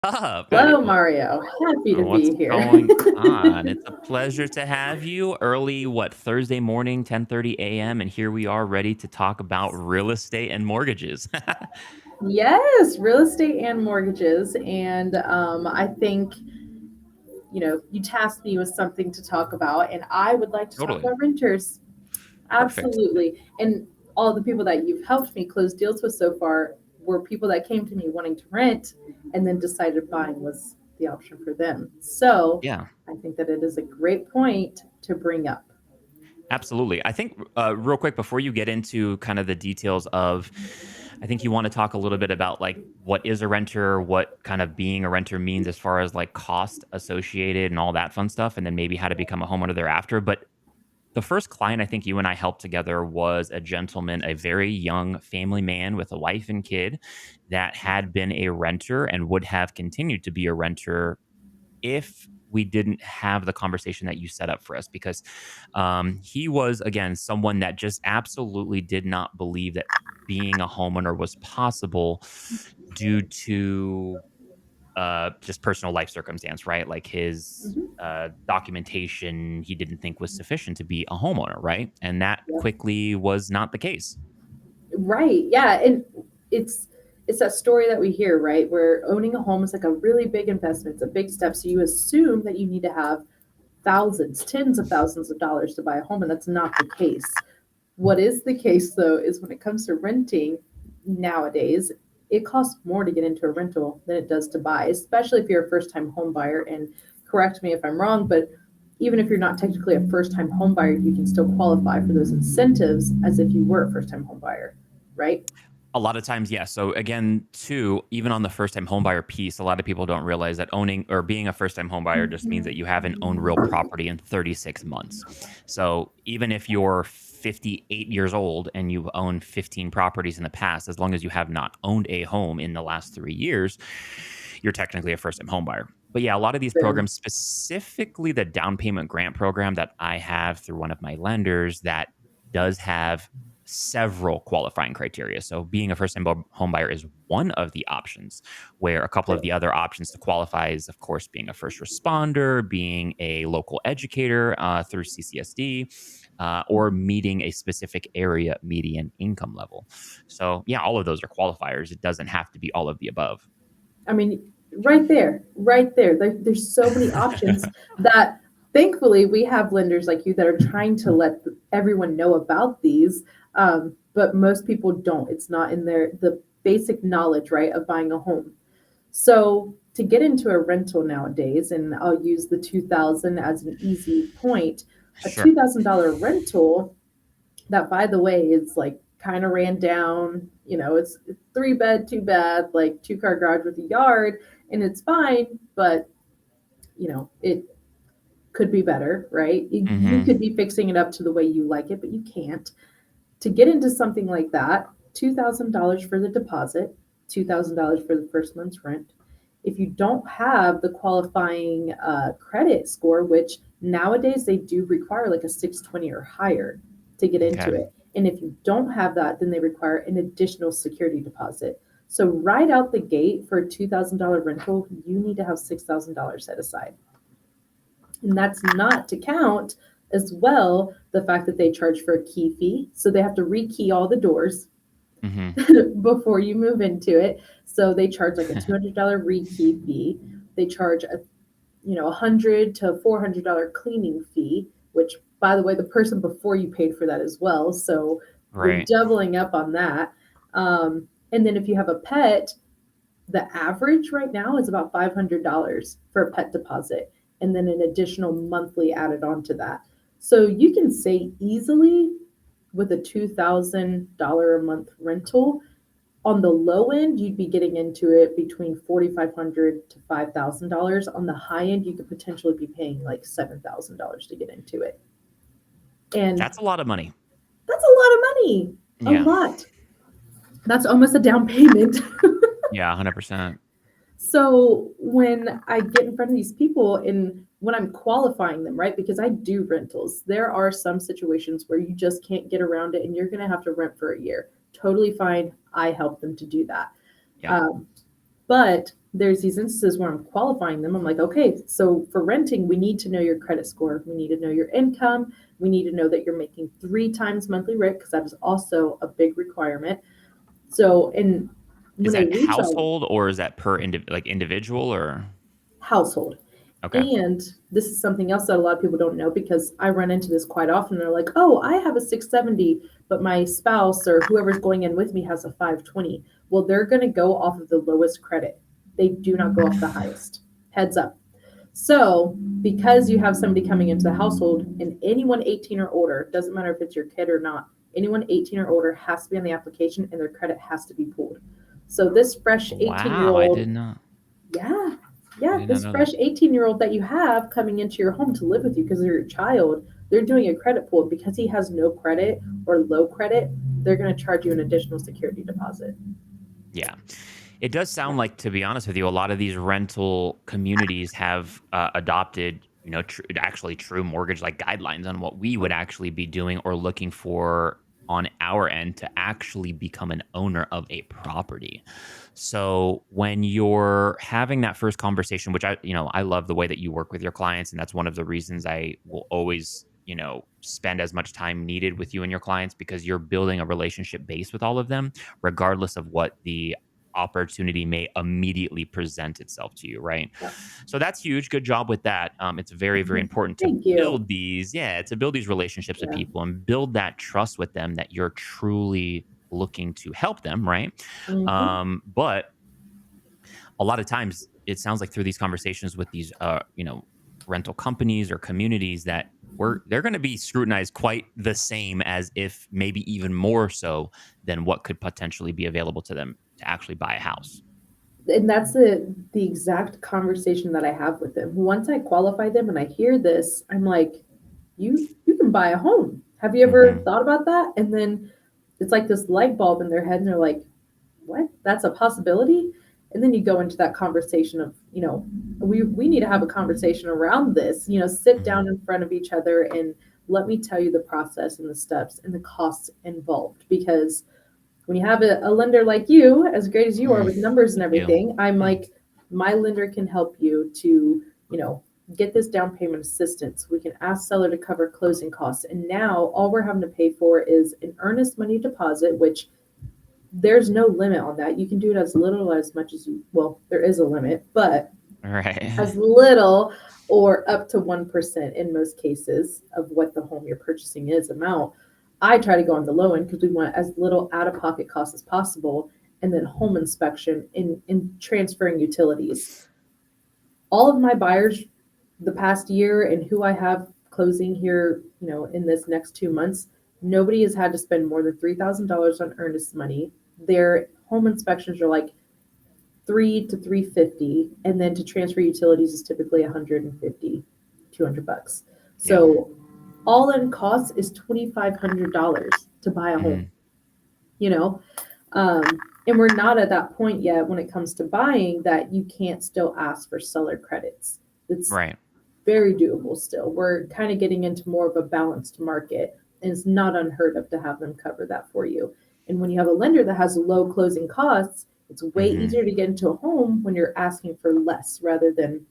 up? Hello, Mario. Happy to What's be here. going on? It's a pleasure to have you early, Thursday morning, 10:30 a.m. And here we are ready to talk about real estate and mortgages. Yes, real estate and mortgages. And I think, you tasked me with something to talk about, and I would like to talk Totally. about renters. Perfect. Absolutely. And all the people that you've helped me close deals with so far were people that came to me wanting to rent and then decided buying was the option for them. So Yeah, I think that it is a great point to bring up. absolutely. I think, real quick, before you get into kind of the details of, I think you want to talk a little bit about like what is a renter, what kind of being a renter means as far as like cost associated and all that fun stuff, and then maybe how to become a homeowner thereafter. But the first client I think you and I helped together was a gentleman, a very young family man with a wife and kid that had been a renter and would have continued to be a renter if we didn't have the conversation that you set up for us because he was again someone that just absolutely did not believe that being a homeowner was possible due to just personal life circumstance, right? Like his Mhm. documentation, he didn't think was sufficient to be a homeowner, right? And that Yep. quickly was not the case. Right. Yeah. And it's it's that story that we hear, right? Where owning a home is like a really big investment. It's a big step. So you assume that you need to have thousands, tens of thousands of dollars to buy a home, and that's not the case. What is the case though is when it comes to renting nowadays, it costs more to get into a rental than it does to buy, especially if you're a first time home buyer. And correct me if I'm wrong, but even if you're not technically a first time home buyer, you can still qualify for those incentives as if you were a first time home buyer, right? A lot of times, yes. So again, too, even on the first time homebuyer piece, a lot of people don't realize that owning or being a first time homebuyer just means that you haven't owned real property in 36 months. So even if you're 58 years old and you've owned 15 properties in the past, as long as you have not owned a home in the last 3 years, you're technically a first time homebuyer. But yeah, a lot of these Boom. programs, specifically the down payment grant program that I have through one of my lenders, that does have several qualifying criteria. So being a first-time home buyer is one of the options, where a couple of the other options to qualify is, of course, being a first responder, being a local educator through CCSD, or meeting a specific area median income level. So yeah, all of those are qualifiers. It doesn't have to be all of the above. I mean, right there, right there. There's so many options that thankfully we have lenders like you that are trying to let everyone know about these. But most people don't. It's not in the basic knowledge, right, of buying a home. So to get into a rental nowadays, and I'll use the 2000 as an easy point, a Sure. $2,000 rental that, by the way, is like kind of ran down. It's three bed, two bath, like two car garage with a yard, and it's fine, but it could be better, right? You Hmm. could be fixing it up to the way you like it, but you can't. To get into something like that, $2,000 for the deposit, $2,000 for the first month's rent. If you don't have the qualifying credit score, which nowadays they do require like a 620 or higher to get Okay. into it. And if you don't have that, then they require an additional security deposit. So right out the gate for a $2,000 rental, you need to have $6,000 set aside. And that's not to count as well the fact that they charge for a key fee. So they have to rekey all the doors Hmm. before you move into it. So they charge like a $200 rekey fee. They charge a $100 to $400 cleaning fee, which, by the way, the person before you paid for that as well. So you're Right. doubling up on that. And then if you have a pet, the average right now is about $500 for a pet deposit, and then an additional monthly added on to that. So you can say easily with a $2,000 a month rental, on the low end, you'd be getting into it between $4,500 to $5,000. On the high end, you could potentially be paying like $7,000 to get into it. And That's a lot of money. that's a lot of money. A Yeah. lot. That's almost a down payment. Yeah. 100%. So when I get in front of these people and when I'm qualifying them, right, because I do rentals, there are some situations where you just can't get around it and you're going to have to rent for a year. Totally fine. I help them to do that. Yeah. Um, But there's these instances where I'm qualifying them. I'm like, okay, so for renting, we need to know your credit score. We need to know your income. We need to know that you're making 3 times monthly rent because that is also a big requirement. So, and Is when they that reach out, household or is that per like individual or? household. Okay. And this is something else that a lot of people don't know because I run into this quite often. They're like, oh, I have a 670, but my spouse or whoever's going in with me has a 520. Well, they're going to go off of the lowest credit. They do not go off the highest. Heads up. So, because you have somebody coming into the household and anyone 18 or older, doesn't matter if it's your kid or not, anyone 18 or older has to be on the application and their credit has to be pulled. So, this fresh 18 year Wow, I did old, not. yeah, I yeah, did not this know fresh that. 18-year-old that you have coming into your home to live with you because they're your child, they're doing a credit pull because he has no credit or low credit. They're going to charge you an additional security deposit. Yeah. It does Yeah. sound like, to be honest with you, a lot of these rental communities have adopted, actually true mortgage like guidelines on what we would actually be doing or looking for on our end to actually become an owner of a property. So when you're having that first conversation, which I love the way that you work with your clients, and that's one of the reasons I will always, spend as much time needed with you and your clients because you're building a relationship base with all of them, regardless of what the opportunity may immediately present itself to you, right? Yeah. So that's huge. Good job with that. It's very, very important to Thank you. build these relationships with Yeah. people and build that trust with them that you're truly looking to help them, right? Mm-hmm. But a lot of times it sounds like through these conversations with these rental companies or communities that they're going to be scrutinized quite the same as if maybe even more so than what could potentially be available to them to actually buy a house. And that's the exact conversation that I have with them. Once I qualify them and I hear this, I'm like, you can buy a home. Have you ever Hmm. thought about that? And then it's like this light bulb in their head, and they're like, what? That's a possibility? And then you go into that conversation of, we need to have a conversation around this, sit down Hmm. in front of each other and let me tell you the process and the steps and the costs involved. Because when you have a lender like you, as great as you are with numbers and Thank you. everything, I'm like, my lender can help you to, get this down payment assistance. We can ask seller to cover closing costs. And now all we're having to pay for is an earnest money deposit, which there's no limit on that. You can do it as little or as much as you, well, there is a limit, but Right. as little or up to 1% in most cases of what the home you're purchasing is amount. I try to go on the low end because we want as little out of pocket costs as possible. And then home inspection in transferring utilities. All of my buyers the past year and who I have closing here, in this next 2 months, nobody has had to spend more than $3,000 on earnest money. Their home inspections are like 3 to 350, and then to transfer utilities is typically 150, $200. Yeah. So all in cost is $2,500 to buy a home. Hmm. You know, um, and we're not at that point yet when it comes to buying that you can't still ask for seller credits. It's Right. very doable still. We're kind of getting into more of a balanced market, and it's not unheard of to have them cover that for you. And when you have a lender that has low closing costs, it's way Hmm. easier to get into a home when you're asking for less rather than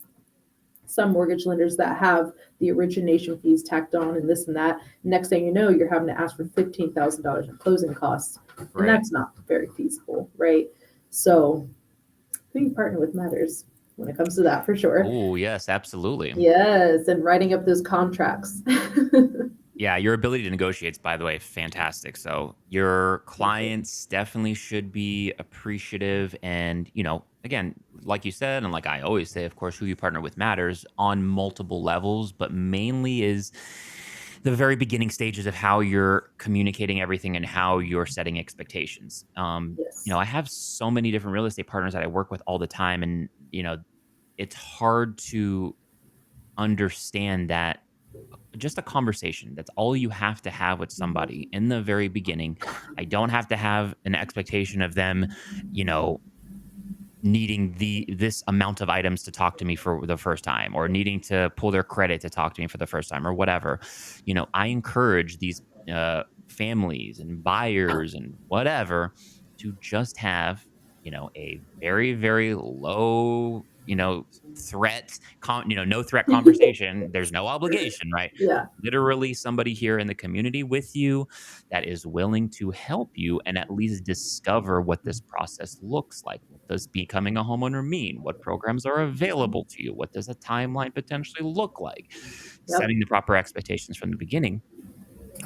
some mortgage lenders that have the origination fees tacked on and this and that. Next thing you know, you're having to ask for $15,000 in closing costs, and Right. that's not very feasible, right? So, who you partner with matters when it comes to that for sure. Oh, yes, absolutely. Yes, and writing up those contracts. Yeah, your ability to negotiate is, by the way, fantastic. So your Thank you. clients definitely should be appreciative. And, again, like you said, and like I always say, of course, who you partner with matters on multiple levels, but mainly is the very beginning stages of how you're communicating everything and how you're setting expectations. Yes. I have so many different real estate partners that I work with all the time. And, it's hard to understand that just a conversation. That's all you have to have with somebody Mhm. in the very beginning. I don't have to have an expectation of them, you know, needing this amount of items to talk to me for the first time or needing to pull their credit to talk to me for the first time or whatever. I encourage these families and buyers and whatever to just have a very, very low, threat, no threat conversation. There's no obligation, right? Yeah. Literally somebody here in the community with you that is willing to help you and at least discover what this process looks like. What does becoming a homeowner mean? What programs are available to you? What does a timeline potentially look like? Yep. Setting the proper expectations from the beginning.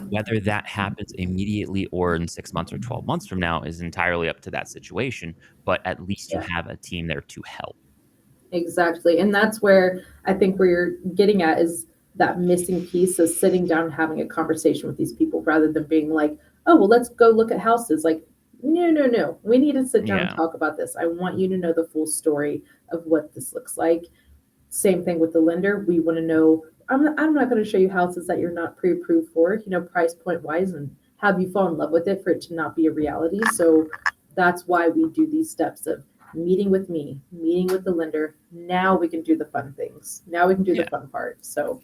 Whether that happens immediately or in 6 months or 12 months from now is entirely up to that situation, but at least you Yeah. have a team there to help. Exactly. And that's where I think where you're getting at is that missing piece of sitting down and having a conversation with these people rather than being like, oh, well, let's go look at houses. Like, no, no, no. We need to sit down and Yeah. talk about this. I want you to know the full story of what this looks like. Same thing with the lender. We want to know, I'm not going to show you houses that you're not pre approved for, price point wise, and have you fall in love with it for it to not be a reality. So that's why we do these steps of meeting with me, meeting with the lender. Now we can do the fun things. Now we can do the Yeah. fun part. So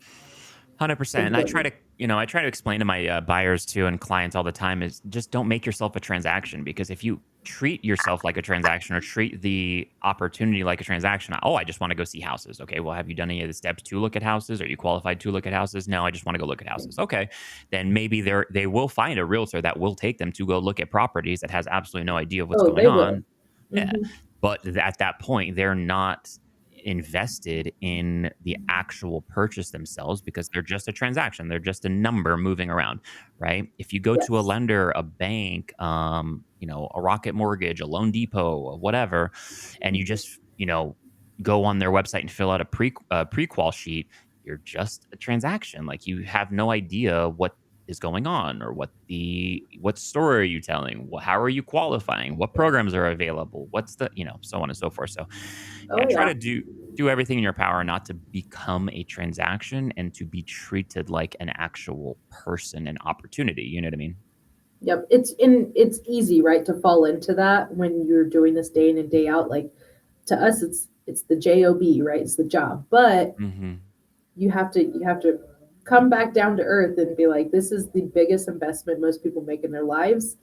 100%. And important. I try to explain to my buyers too and clients all the time is just don't make yourself a transaction, because if you treat yourself like a transaction or treat the opportunity like a transaction, oh, I just want to go see houses. Okay, well, have you done any of the steps to look at houses? Are you qualified to look at houses? No, I just want to go look at houses. Okay, then maybe they will find a realtor that will take them to go look at properties that has absolutely no idea of what's Oh, going they will. on. Yeah, Hmm. but at that point, they're not invested in the actual purchase themselves because they're just a transaction. They're just a number moving around, right? If you go to a Yes. lender, a bank, a Rocket Mortgage, a Loan Depot, whatever, and you just, go on their website and fill out a prequal sheet, you're just a transaction. Like you have no idea what is going on or what story are you telling? How are you qualifying? What programs are available? What's the, so on and so forth. So yeah, Oh, try yeah. to do everything in your power not to become a transaction and to be treated like an actual person and opportunity. You know what I mean? Yep. It's easy, right, to fall into that when you're doing this day in and day out. Like to us, it's the job, right? It's the job. But Hmm. you have to come back down to earth and be like, this is the biggest investment most people make in their lives,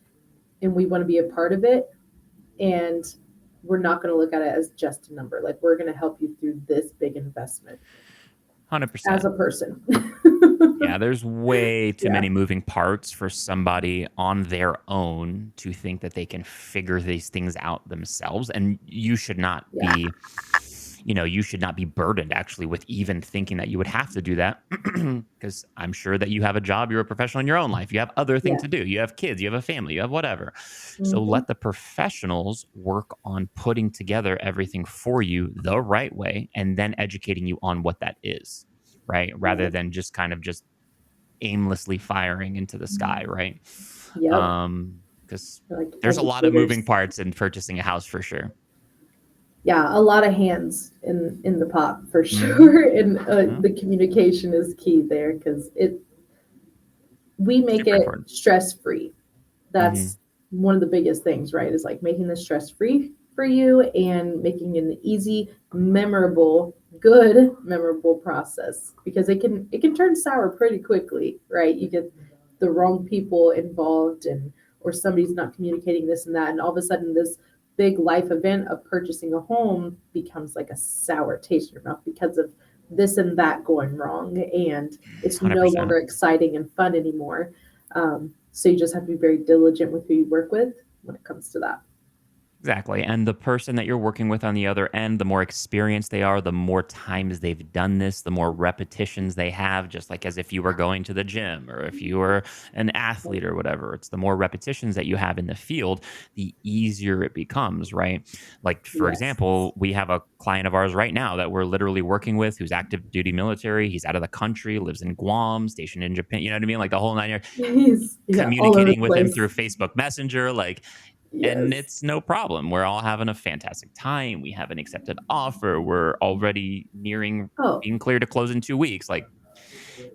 and we want to be a part of it. And we're not going to look at it as just a number. Like we're going to help you through this big investment as 100%. a person. Yeah, there's way too Yeah. many moving parts for somebody on their own to think that they can figure these things out themselves. And Yeah. you should not be burdened actually with even thinking that you would have to do that because I'm sure that you have a job, you're a professional in your own life, you have other things Yeah. to do, you have kids, you have a family, you have whatever. So Hmm. let the professionals work on putting together everything for you the right way and then educating you on what that is, right? Rather Right. than just kind of just aimlessly firing into the sky, right? Yep. Because Like there's a lot of moving educators. parts in purchasing a house for sure. Yeah, a lot of hands in the pot for Hmm. sure. And the communication is key there because we make Super it important. stress free. Hmm. That's one of the biggest things, right? Is like making this stress free for you and making an easy, memorable, good, memorable process because it can turn sour pretty quickly, right? You get the wrong people involved and or somebody's not communicating this and that, and all of a sudden this big life event of purchasing a home becomes like a sour taste in your mouth because of this and that going wrong, and it's no 100%. longer exciting and fun anymore. So you just have to be very diligent with who you work with when it comes to that. Exactly. And the person that you're working with on the other end, the more experienced they are, the more times they've done this, the more repetitions they have, just like as if you were going to the gym or if you were an athlete or whatever. It's the more repetitions that you have in the field, the easier it becomes, right? Like, for Yes. example, we have a client of ours right now that we're literally working with who's active duty military. He's out of the country, lives in Guam, stationed in Japan. You know what I mean? Like the whole nine yards. Yeah, all over Communicating the with him place. through Facebook Messenger, like, and Yes. it's no problem. We're all having a fantastic time. We have an accepted offer. We're already nearing Oh, being clear to close in 2 weeks. Like,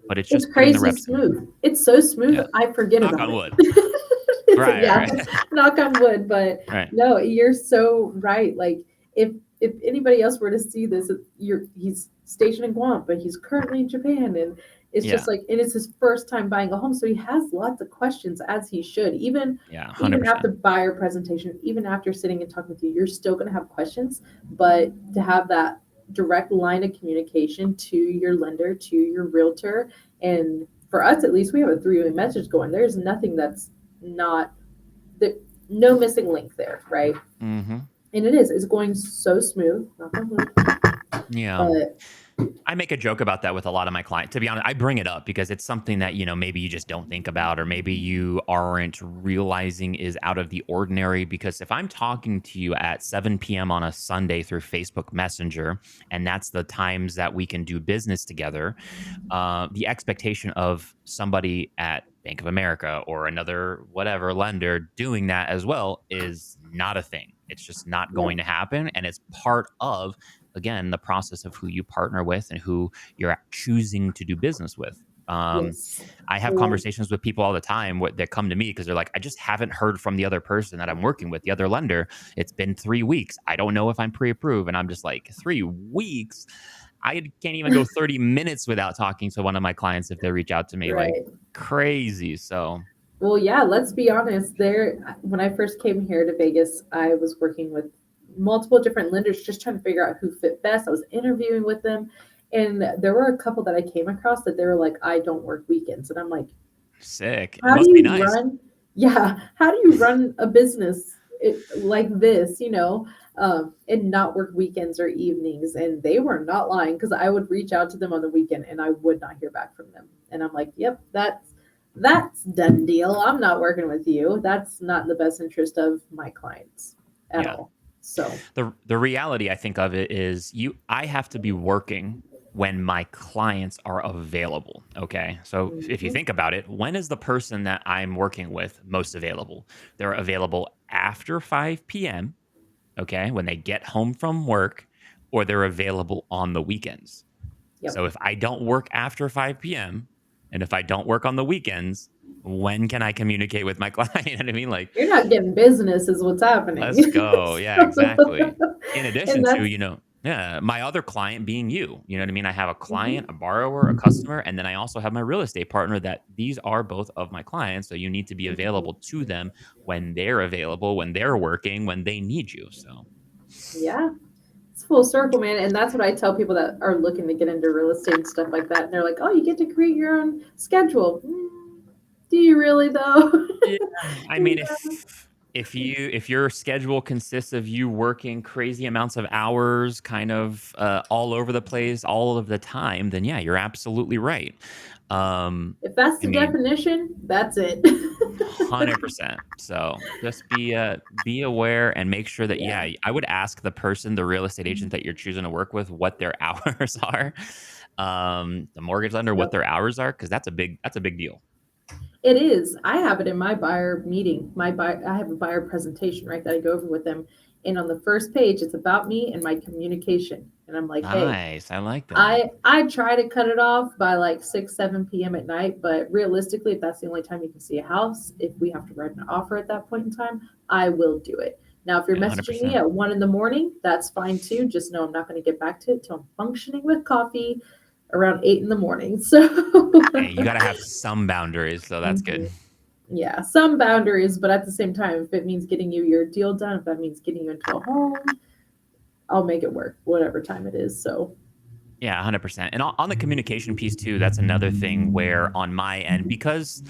but it's it's just putting the crazy reps in. smooth. It's so smooth, Yeah. I forget Knock about on it. wood. Yeah, Right. Right. knock on wood. But Right. no, you're so right. Like if anybody else were to see this, he's stationed in Guam, but he's currently in Japan, and It's Yeah. just like, and it's his first time buying a home, so he has lots of questions, as he should. Yeah. Even 100%. after buyer presentation, even after sitting and talking with you, you're still going to have questions. But to have that direct line of communication to your lender, to your realtor, and for us at least, we have a three-way message going. There's nothing that's not that, no missing link there, right? Hmm. And it's going so smooth. Knock on wood. Yeah. But I make a joke about that with a lot of my clients. To be honest, I bring it up because it's something that, maybe you just don't think about, or maybe you aren't realizing is out of the ordinary. Because if I'm talking to you at 7 p.m. on a Sunday through Facebook Messenger, and that's the times that we can do business together, the expectation of somebody at Bank of America or another whatever lender doing that as well is not a thing. It's just not yeah, going to happen. And it's part of, again, the process of who you partner with and who you're choosing to do business with. yes, I have yeah, conversations with people all the time that come to me because they're like, I just haven't heard from the other person that I'm working with, the other lender. It's been 3 weeks. I don't know if I'm pre approved. And I'm just like, 3 weeks? I can't even go 30 minutes without talking to one of my clients if they reach out to me, like right. crazy. So, Well, yeah, let's be honest. There, when I first came here to Vegas, I was working with multiple different lenders, just trying to figure out who fit best. I was interviewing with them, and there were a couple that I came across that they were like, "I don't work weekends," and I'm like, sick. It "How do must be you nice. run? Yeah, how do you run a business like this? And not work weekends or evenings?" And they were not lying because I would reach out to them on the weekend and I would not hear back from them. And I'm like, "Yep, that's done deal. I'm not working with you. That's not in the best interest of my clients at Yeah. all." So, The reality I think of it is I have to be working when my clients are available. Okay. So if you mhm, think about it, when is the person that I'm working with most available? They're available after 5 p.m. Okay. When they get home from work, or they're available on the weekends. yep. So if I don't work after 5 p.m. and if I don't work on the weekends, when can I communicate with my client? You know what I mean? Like, You're not getting business, is what's happening. let's go. Yeah, exactly. In And addition to, that's, yeah, my other client being you know what I mean? I have a client, a mhm, borrower, a customer, and then I also have my real estate partner that these are both of my clients. So you need to be available mhm. to them when they're available, when they're working, when they need you. So, Yeah, it's full circle, man. And that's what I tell people that are looking to get into real estate and stuff like that. And they're like, "Oh, you get to create your own schedule." Do you really though? yeah, I mean, Yeah. if your schedule consists of you working crazy amounts of hours, kind of all over the place, all of the time, then yeah, you're absolutely right. Um, If that's I the mean, definition, that's it. 100%. So just be aware and make sure that, Yeah. yeah, I would ask the person, the real estate agent that you're choosing to work with, what their hours are. The mortgage lender, what Yep. their hours are, because that's a big deal. It is. I have it in my buyer meeting. I have a buyer presentation, right, that I go over with them. And on the first page, it's about me and my communication. And I'm like, hey, Nice. I like that. I try to cut it off by like 6, 7 p.m. at night, but realistically, if that's the only time you can see a house, if we have to write an offer at that point in time, I will do it. Now, if you're Yeah, messaging me 100%. at 1 in the morning, that's fine too. Just know I'm not going to get back to it till I'm functioning with coffee around 8 in the morning. So Hey, you got to have some boundaries, so that's good. Mhm. Yeah, some boundaries, but at the same time, if it means getting you your deal done, if that means getting you into a home, I'll make it work, whatever time it is. So, Yeah, 100%. And on the communication piece too, that's another thing where on my end, because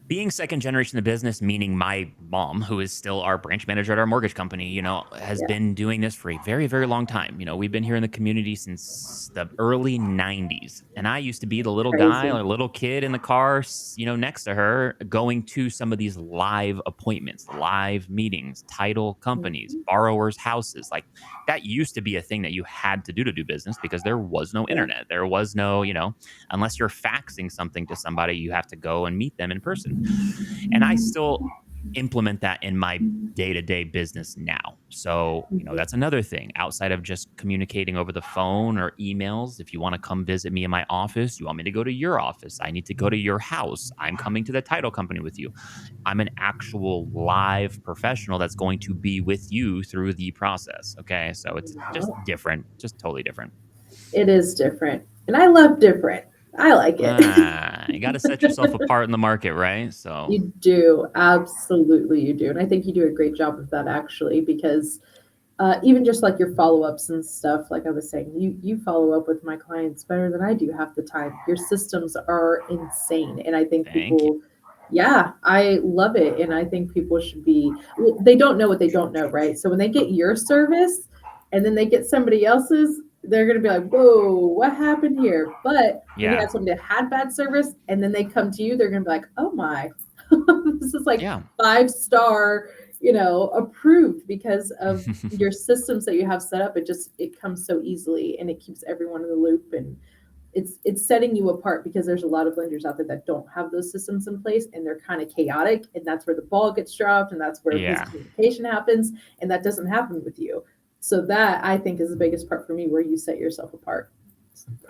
being second generation of business, meaning my mom, who is still our branch manager at our mortgage company, has yeah, been doing this for a very, very long time. We've been here in the community since the early 90s. And I used to be the little guy crazy. or little kid in the car, next to her, going to some of these live appointments, live meetings, title companies, Mhm. borrowers' houses. Like that used to be a thing that you had to do business because there was no Yeah. internet. There was no, unless you're faxing something to somebody, you have to go and meet them in person. And I still implement that in my day-to-day business now. So, Mhm. that's another thing outside of just communicating over the phone or emails. If you want to come visit me in my office, you want me to go to your office, I need to go to your house, I'm coming to the title company with you. I'm an actual live professional that's going to be with you through the process. Okay? So it's just Wow. different, just totally different. It is different. And I love different. I like it. You got to set yourself apart in the market, right? So You do, absolutely, you do, and I think you do a great job of that actually, because even just like your follow-ups and stuff, like I was saying, you follow up with my clients better than I do half the time. Your systems are insane, and I think thank you. people, yeah, I love it, and I think people should be. Well, they don't know what they don't know, right? So when they get your service, and then they get somebody else's, they're gonna be like, "Whoa, what happened here?" But when you Yeah. have somebody that had bad service, and then they come to you, they're gonna be like, "Oh my, this is like Yeah. 5 star." Approved because of your systems that you have set up. It comes so easily, and it keeps everyone in the loop, and it's setting you apart because there's a lot of lenders out there that don't have those systems in place, and they're kind of chaotic, and that's where the ball gets dropped, and that's where Yeah. miscommunication happens, and that doesn't happen with you. So that I think is the biggest part for me, where you set yourself apart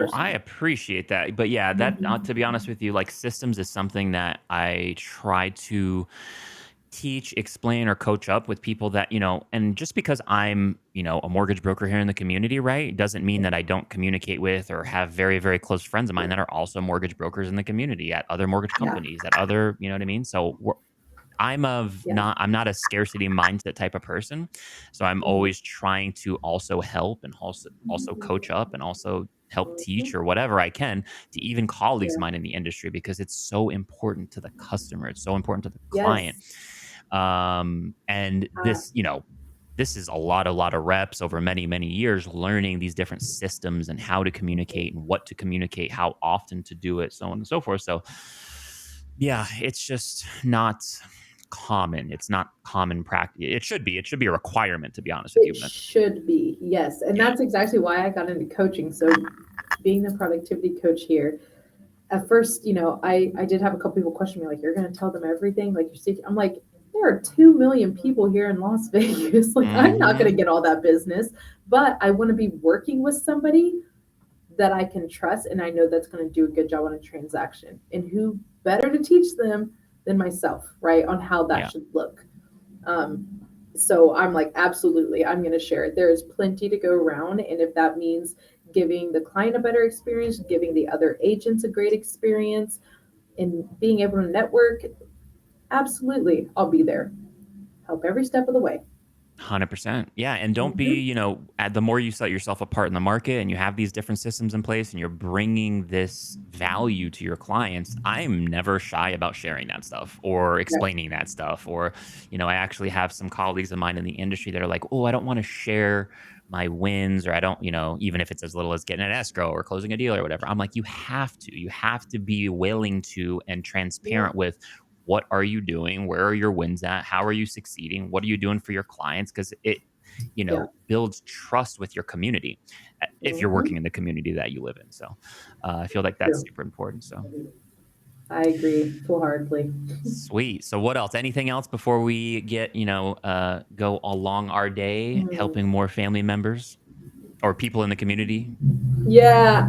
Well, I personally. appreciate that. But yeah, that to be honest Mhm. with you, like systems is something that I try to teach, explain, or coach up with people that, and just because I'm, a mortgage broker here in the community, right, doesn't mean that I don't communicate with or have very, very close friends of mine that are also mortgage brokers in the community at other mortgage Yeah, companies, at other, you know what I mean? So yeah. I'm not a scarcity mindset type of person. So I'm Mhm. always trying to also help and also coach up and also help teach Mhm. or whatever I can to even colleagues of Yeah. mine in the industry because it's so important to the customer. It's so important to the client. Yes. And Uh, this is a lot of reps over many, many years learning these different systems and how to communicate and what to communicate, how often to do it, so on and so forth. So yeah, it's just not common. It's not common practice. It should be. It should be a requirement, to be honest with you. it But should be, yes. And yeah. that's exactly why I got into coaching. So being the productivity coach here, at first, I did have a couple people question me, like, you're going to tell them everything? Like, I'm like, there are 2 million people here in Las Vegas. Like, I'm not going to Hmm. get all that business, but I want to be working with somebody that I can trust. And I know that's going to do a good job on a transaction. And who better to teach them than myself, right? On how that Yeah. should look. Um, so I'm like, absolutely, I'm going to share it. There is plenty to go around. And if that means giving the client a better experience, giving the other agents a great experience, and being able to network, absolutely, I'll be there. Help every step of the way. 100%. Yeah, and don't be, Mhm. at the more you set yourself apart in the market and you have these different systems in place and you're bringing this value to your clients, I'm never shy about sharing that stuff or Right. explaining that stuff. Or, I actually have some colleagues of mine in the industry that are like, oh, I don't want to share my wins, or I don't, even if it's as little as getting an escrow or closing a deal or whatever. I'm like, you have to be willing to and Yeah. transparent with what are you doing? Where are your wins at? How are you succeeding? What are you doing for your clients? Because it, Yeah. builds trust with your community if you're Hmm. working in the community that you live in. So I feel like that's True. super important. So I agree full heartedly. sweet. So what else? Anything else before we get, go along our day Hmm. helping more family members or people in the community? Yeah,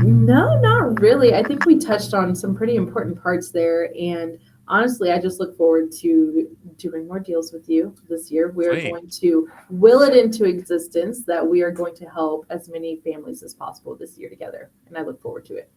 no, not really. I think we touched on some pretty important parts there. And honestly, I just look forward to doing more deals with you this year. We're Sweet. going to will it into existence that we are going to help as many families as possible this year together. And I look forward to it.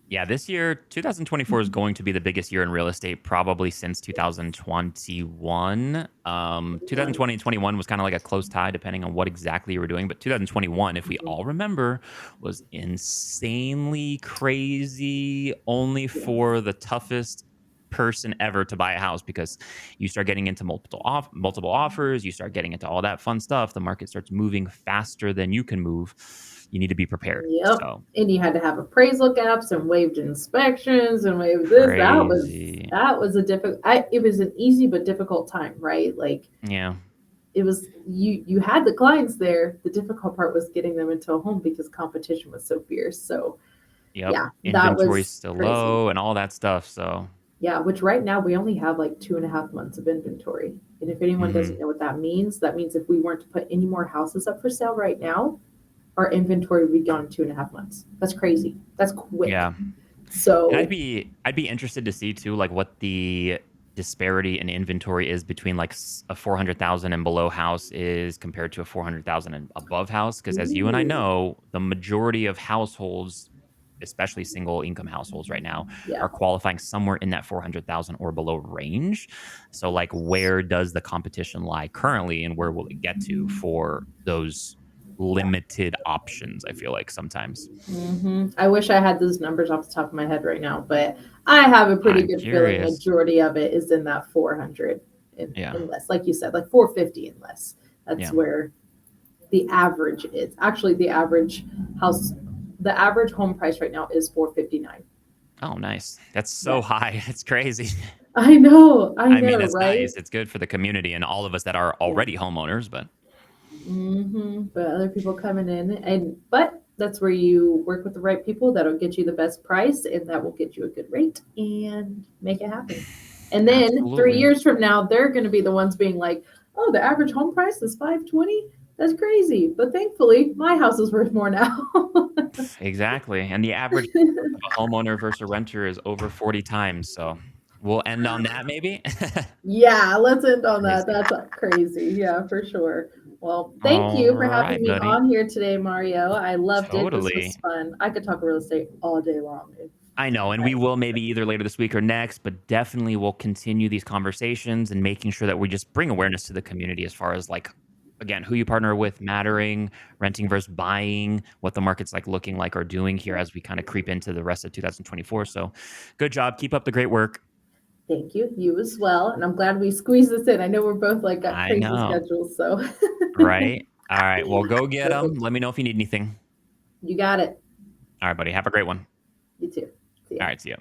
Yeah, this year, 2024 is going to be the biggest year in real estate probably since Yes. 2021. 2020 One. and 21 was kind of like a close tie depending on what exactly you were doing. But 2021, if we all Mhm. remember, was insanely crazy only Yes. for the toughest person ever to buy a house because you start getting into multiple offers, you start getting into all that fun stuff, the market starts moving faster than you can move. You need to be prepared. Yep. So, And you had to have appraisal gaps and waived inspections and waived this. crazy. That was a difficult. It was an easy but difficult time, right? Like Yeah. it was you had the clients there. The difficult part was getting them into a home because competition was so fierce. So Yep. yeah, that Inventory's was still crazy. low and all that stuff. So, Yeah, which right now we only have like 2.5 months of inventory. And if anyone doesn't mhm. know what that means if we weren't to put any more houses up for sale right now, our inventory would be gone in 2.5 months. That's crazy. That's quick. Yeah. And So I'd be interested to see too, like what the disparity in inventory is between like a 400,000 and below house is compared to a 400,000 and above house. Because as you and I ooh, know, the majority of households especially single income households right now, Yeah. are qualifying somewhere in that 400,000 or below range. So, like, where does the competition lie currently, and where will it get to for those limited options? I feel like sometimes. I wish I had those numbers off the top of my head right now, but I have a pretty I'm good feeling curious. majority of it is in that 400 Yeah. and less. Like you said, like 450 and less. That's Yeah. where the average is. Actually, house, the average home price right now is 459. Oh, nice. That's so Yeah. high. It's crazy. I I mean, know, it's right? nice. It's good for the community and all of us that are Yeah. already homeowners, but But other people coming in, but that's where you work with the right people that'll get you the best price and that will get you a good rate and make it happen. And then three absolutely. years from now, they're going to be the ones being like, "Oh, the average home price is 520. That's crazy." But thankfully, my house is worth more now. Exactly. And the average of a homeowner versus a renter is over 40 times. So we'll end on that maybe. Yeah, let's end on that. Crazy. That's crazy. Yeah, for sure. Well, thank All you for having right, me buddy. on here today, Mario. I loved it. This was Totally. fun. I could talk real estate all day long. I know. And we will maybe either later this week or next, but definitely we'll continue these conversations and making sure that we just bring awareness to the community as far as like, again, who you partner with mattering, renting versus buying, what the market's like looking like or doing here as we kind of creep into the rest of 2024. So good job. Keep up the great work. Thank you. You as well. And I'm glad we squeezed this in. I know we're both like got I crazy know. schedules, so Right. All right. Well, go get them. perfect. Let me know if you need anything. You got it. All right, buddy. Have a great one. You too. See ya. All right. See you.